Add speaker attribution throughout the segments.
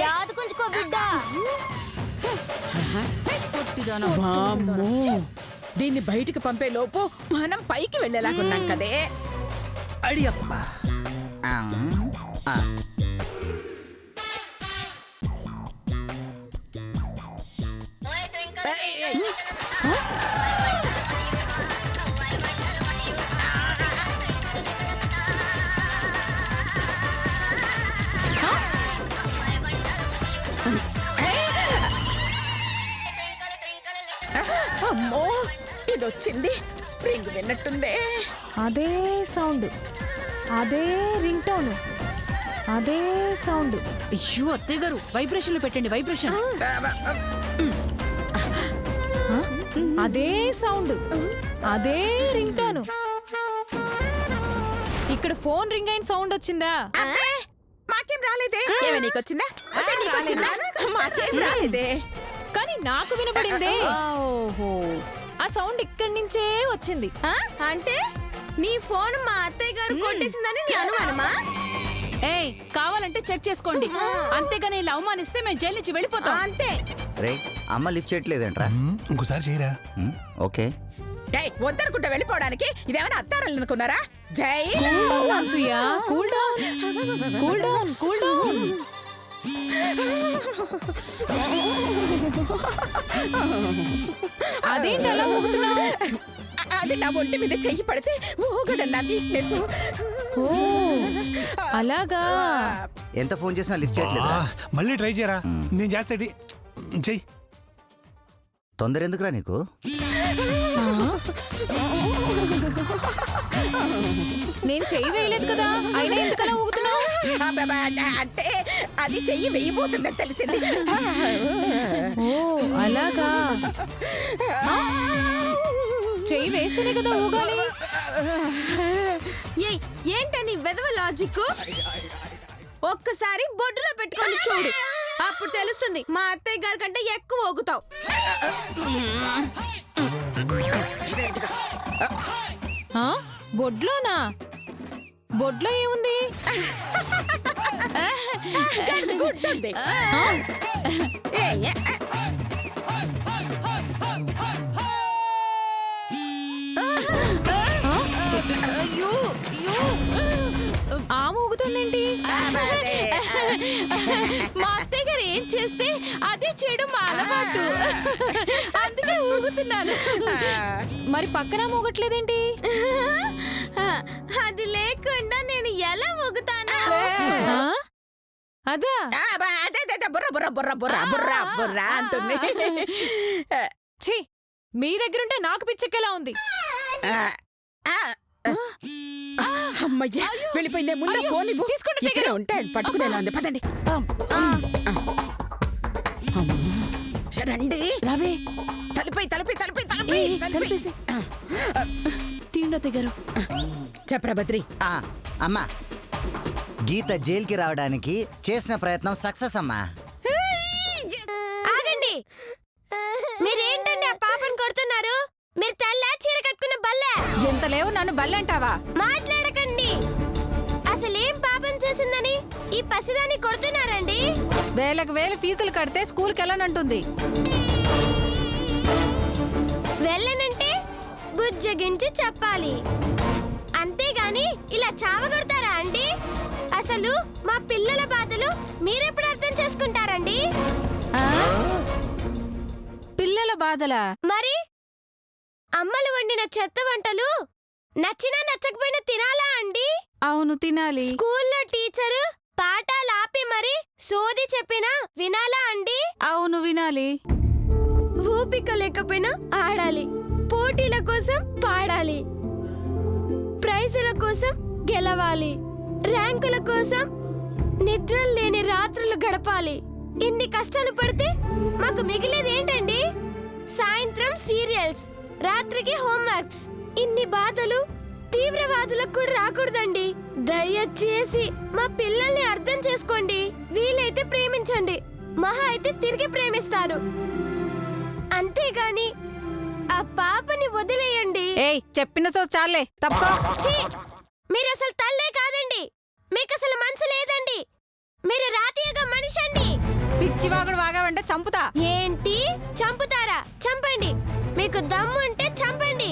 Speaker 1: యాదుకుంచుకో బిడ్డ.
Speaker 2: వామ్మో, దీన్ని బయటికి పంపే లోపు మనం పైకి వెళ్ళేలాగున్నాం కదే.
Speaker 3: అడియప్ప.
Speaker 2: అమ్మో, ఇదొచ్చింది. రింగ్ విన్నట్టుందే.
Speaker 4: అదే సౌండ్, అదే రింగ్ టోన్, అదే సౌండ్.
Speaker 5: అయ్యో అత్తయ్య గారు, వైబ్రేషన్లు పెట్టండి, వైబ్రేషన్.
Speaker 4: అదే సౌండ్, అదే రింగ్ టోన్. ఇక్కడ ఫోన్ రింగ్ అయిన సౌండ్ వచ్చిందా?
Speaker 2: మాకేం రాలేదే. ఏమే నీకొచ్చిందా? మాకేం రాలేదే.
Speaker 4: కానీ నాకు వినపడిందే.
Speaker 5: ఓహో,
Speaker 4: ఆ సౌండ్ ఇక్కడి నుంచే వచ్చింది.
Speaker 1: అంటే నీ ఫోన్ మా అత్తయ్య గారు కొట్టేసిందని నీ అనుమానమా?
Speaker 5: ఏయ్, కావాలంటే చెక్ చేసుకోండి. అంతేగాని ఇలా అవమానిస్తే మేము జైలు నుంచి వెళ్ళిపోతాం.
Speaker 1: అంతే.
Speaker 3: రే, అమ్మ లిఫ్ట్ చేయట్లేదంట్రా.
Speaker 6: ఇంకోసారి చేయరా.
Speaker 3: ఓకే.
Speaker 2: వద్దనుకుంటా వెళ్ళిపోవడానికి ఇదేమైనా అత్తారని అనుకున్నారా? జై
Speaker 4: cool down, cool down, cool down. అదేంటి అలా ఊగుతున్నావు?
Speaker 2: అది నా ఒంటి మీద చెయ్యి పడితే ఊగడం నా వీక్నెస్.
Speaker 4: ఓ, అలాగా.
Speaker 3: ఎంత ఫోన్ చేసినా లిఫ్ట్ చేయట్లేదు.
Speaker 6: మళ్ళీ ట్రై చేయరా. నేను చేస్తాడి. చెయ్యి.
Speaker 3: తొందర ఎందుకురా నీకు?
Speaker 4: నేను చెయ్యి వేయలేదు కదా, అయినా ఎందుకలా ఊగుతున్నావు?
Speaker 2: అంటే అది చెయ్యి వేయబోతుందని తెలిసింది.
Speaker 4: ఓ, అలాగా. చెయ్యి వేస్తేనే కదా ఊగాలి.
Speaker 1: ఏంటని వెదవ లాజిక్? ఒక్కసారి బొడ్డులో పెట్టుకొని చూడు, అప్పుడు తెలుస్తుంది. మా అత్తయ్య గారి కంటే ఎక్కువ ఊగుతావు.
Speaker 4: బొడ్లోనా? బొడ్లో ఏముంది?
Speaker 2: గుడ్డుంది.
Speaker 5: అయ్యో,
Speaker 4: ఆ ఊగుతుందేంటి?
Speaker 5: మా అత్తయ్య గారు ఏం చేస్తే అదే చేయడం మా అలవాటు. అందుకే ఊగుతున్నాను.
Speaker 4: మరి పక్కన ఊగట్లేదేంటి?
Speaker 1: అది లేకుండా నేను ఎలా ఊగుతాను?
Speaker 4: అదా?
Speaker 2: అదే బుర్ర బుర్ర బుర్ర బుర్ర బుర్ర బుర్ర అంటుంది.
Speaker 4: ఛీ, మీ దగ్గరుంటే నాకు పిచ్చెక్కేలా ఉంది.
Speaker 2: అమ్మయ్యా, వెళ్ళిపోయిందే. ముందు ఫోన్ ఇవ్వు. ఇక్కడే ఉంటాయి, పట్టుకునేలా ఉంది. పదండి. రండి.
Speaker 5: రావే,
Speaker 2: తలుపై తలుపై తలుపై
Speaker 5: తలుపేసి. తీయండి అత్తయ్య గారు.
Speaker 2: చెప్పరా బద్రి.
Speaker 3: అమ్మా, గీత జైలుకి రావడానికి చేసిన ప్రయత్నం సక్సెస్ అమ్మా.
Speaker 1: ఆగండి, మీరేంటండి ఆ పాపను కొడుతున్నారు? మీరు తెల్ల చీర కట్టుకున్న బల్లె.
Speaker 4: ఎంత లేవు నన్ను బల్లంటావా?
Speaker 1: మాట్లాడకండి. అసలేం పాపం చేసిందని ఈ పసిదాన్ని కొడుతున్నారండి?
Speaker 4: వేలకు వేలు ఫీజులు కడితే స్కూల్కి వెళ్ళనంటుంది.
Speaker 1: వెళ్ళనంటే బుజ్జగించి చెప్పాలి, అంతేగాని ఇలా చావగొడతారా అండి? అసలు మా పిల్లల బాధలు మీరెప్పుడు అర్థం చేసుకుంటారండి?
Speaker 4: పిల్లల బాధలా?
Speaker 1: మరి అమ్మలు వండిన చెత్త వంటలు నచ్చినా నచ్చకపోయినా తినాలా అండి?
Speaker 4: అవును, తినాలి.
Speaker 1: స్కూల్లో టీచరు పాఠాలు ఆపి మరి సోది చెప్పినా వినాలా అండి?
Speaker 4: అవును, వినాలి.
Speaker 1: ఓపిక లేకపోయినా ఆడాలి, పోటీల కోసం పాడాలి, ప్రైజుల కోసం గెలవాలి, ర్యాంకుల కోసం నిద్రలు లేని రాత్రులు గడపాలి. ఇన్ని కష్టాలు పడితే మాకు మిగిలేది ఏంటండి? సాయంత్రం సీరియల్స్, రాత్రికి హోంవర్క్స్. ఇన్ని బాధలు తీవ్రవాదులకు కూడా రాకూడదండి. దయచేసి మా పిల్లల్ని అర్థం చేసుకోండి. వీలైతే ప్రేమించండి, మహా అయితే తిరిగి ప్రేమిస్తారు, అంతేగాని ఆ పాపని వదిలేయండి.
Speaker 4: ఏయ్, చెప్పిన సో చాలే, తప్పుకో.
Speaker 1: మీరు అసలు తల్లే కాదండి, మీకు అసలు మనసు లేదండి, మీరు రాతీయగా మనిషండి.
Speaker 4: పిచ్చివాగుడు వాగావంటే చంపుతా.
Speaker 7: ఏంటి చంపుతారా? చంపండి, మీకు దమ్ము ఉంటే చంపండి.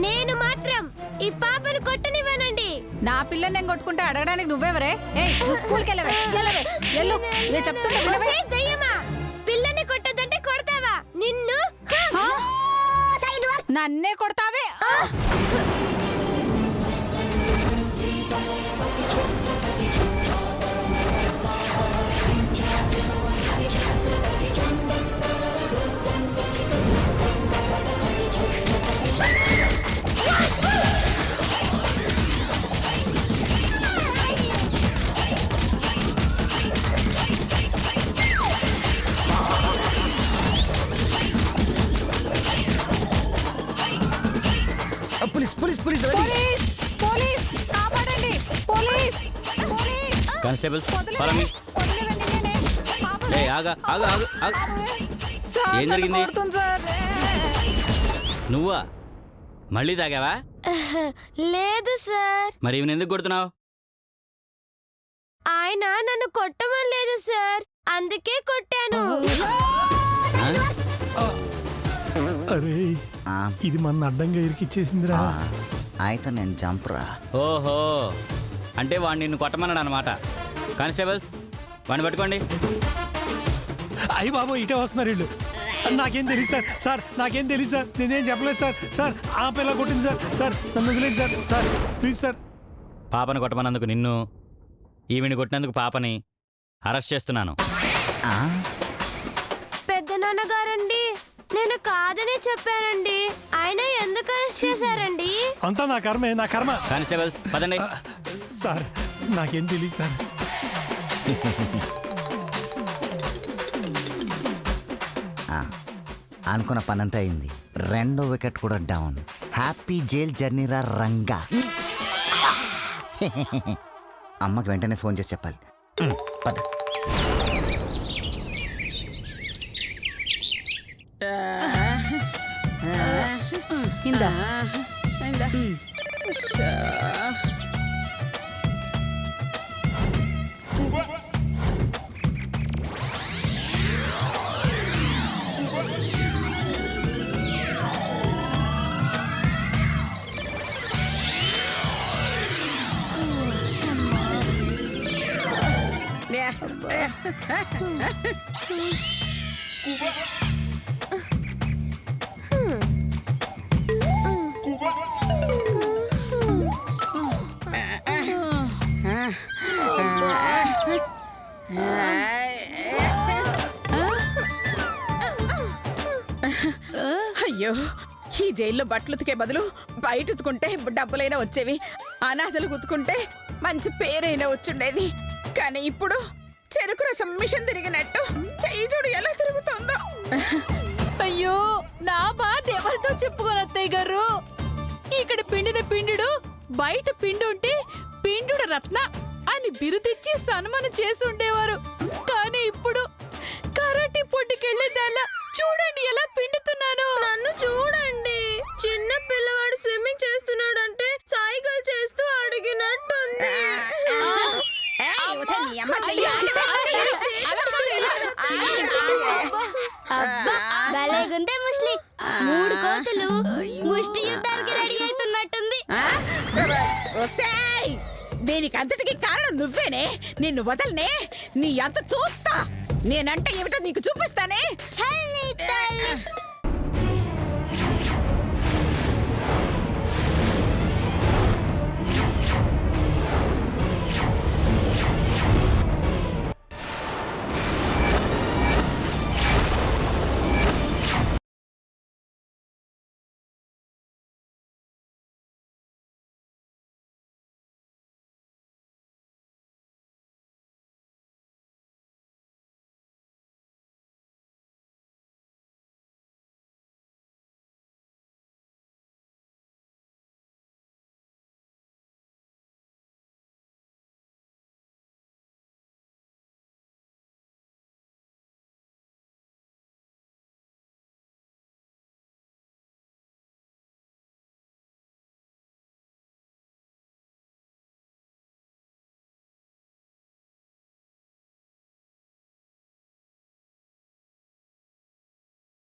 Speaker 7: నేను మాత్రం ఈ పాపను కొట్టనివ్వనండి.
Speaker 4: నా పిల్లని నేను కొట్టుకుంటే అడగడానికి నువ్వెవరే? ఏయ్, నువ్వు స్కూల్కి వెళ్ళవే. వెళ్ళు. నేను చెప్తున్నా వినవే?
Speaker 7: ఒసేయ్ దయ్యమా, పిల్లని కొట్టదంటే కొడతావా? నిన్ను
Speaker 4: నన్నే కొడతావే.
Speaker 3: Police police police ready.
Speaker 4: Police police కాపాడండి. Police police.
Speaker 8: కానిస్టేబుల్స్
Speaker 4: వదిలేవండి.
Speaker 8: Follow me.
Speaker 4: వదిలేవండి, నేనే. పాపం.
Speaker 8: ఏయ్ ఆగా ఆగా ఆగు ఆగు.
Speaker 4: సార్,
Speaker 8: ఏం
Speaker 4: నన్ను
Speaker 8: జరిగింది?
Speaker 4: కొడుతుంది సార్.
Speaker 8: నువ్వా మళ్ళీ తాగావా?
Speaker 7: లేదు సార్,
Speaker 8: మరి ఈమెను ఎందుకు కొడుతున్నావు?
Speaker 7: ఆయన నన్ను కొట్టమని లేదు సార్, అందుకే కొట్టాను.
Speaker 6: అరే
Speaker 3: ఆ,
Speaker 6: ఇది మన అడ్డంగా ఇరికిచ్చేసిందిరా.
Speaker 3: అయితే నేను జంప్రా.
Speaker 8: ఓహో, అంటే వాడు నిన్ను కొట్టమన్నాడు అనమాట. కానిస్టేబుల్స్ వాడిని పట్టుకోండి.
Speaker 6: అయ్యి బాబు ఇటే వస్తున్నారు వీళ్ళు. నాకేం తెలియదు సార్. సార్ నాకేం తెలియదు సార్. నేనేం చెప్పలేదు సార్. సార్ ఆ పిల్ల కొట్టింది సార్. సార్ నన్ను వదిలేదు సార్. Sir please sir.
Speaker 8: పాపను కొట్టమన్నందుకు నిన్ను, ఈవిని కొట్టినందుకు పాపని అరెస్ట్ చేస్తున్నాను.
Speaker 3: ఆ,
Speaker 7: పెద్ద నాన్నగారండి, నేను కాదని చెప్పానండి, ఆయన ఎందుకు అరెస్ట్ చేశారండి?
Speaker 6: అంతా నా కర్మే, నా కర్మ.
Speaker 8: కానిస్టేబుల్స్ పదండి.
Speaker 6: సార్ నాకేం తెలియదు సార్.
Speaker 3: అనుకున్న పనంతా అయింది. 2వ వికెట్ కూడా డౌన్. హ్యాపీ జైల్ జర్నీ రా రంగా. అమ్మకి వెంటనే ఫోన్ చేసి చెప్పాలి. పద.
Speaker 4: ఇందా.
Speaker 2: ఇందా. షా. అయ్యో, ఈ జైల్లో బట్టలు ఉతికే బదులు బయట ఉతుకుంటే డబ్బులైనా వచ్చేవి. అనాథలు ఉతుకుంటే మంచి పేరైనా వచ్చుండేది. కానీ ఇప్పుడు చెరుకు రసం మిషన్ తిరిగినట్టు చెయ్యి చూడు ఎలా తిరుగుతుందో.
Speaker 5: అయ్యో, నా బాధ ఎవరితో చెప్పుకోను అత్తయ్య గారు. ఇక్కడ పిండిన పిండుడు బయట పిండి ఉంటే పిండుడు రత్న అని బిరుదిచ్చి సన్మానం చేసి ఉండేవారు. కానీ ఇప్పుడు కరాటే పొట్టుకెళ్ళేదాల్లా చూడండి ఎలా పిండుతున్నాను.
Speaker 1: నన్ను చూడండి, చిన్న పిల్లవాడు స్విమ్మింగ్ చేస్తున్నాడంటే సైకిల్ చేస్తూ అడిగినట్టుంది.
Speaker 7: అబ్బా, భలేగుందే ముస్లి. 3 కోతులు ముష్టి యుద్ధానికి రెడీ అవుతున్నట్టుంది.
Speaker 2: దీనికి అంతటికి కారణం నువ్వేనే. నిన్ను వదలనే. నీ అంత చూస్తా. నేనంటే ఏమిటో నీకు చూపిస్తానే.
Speaker 7: చల్లి తల్లి.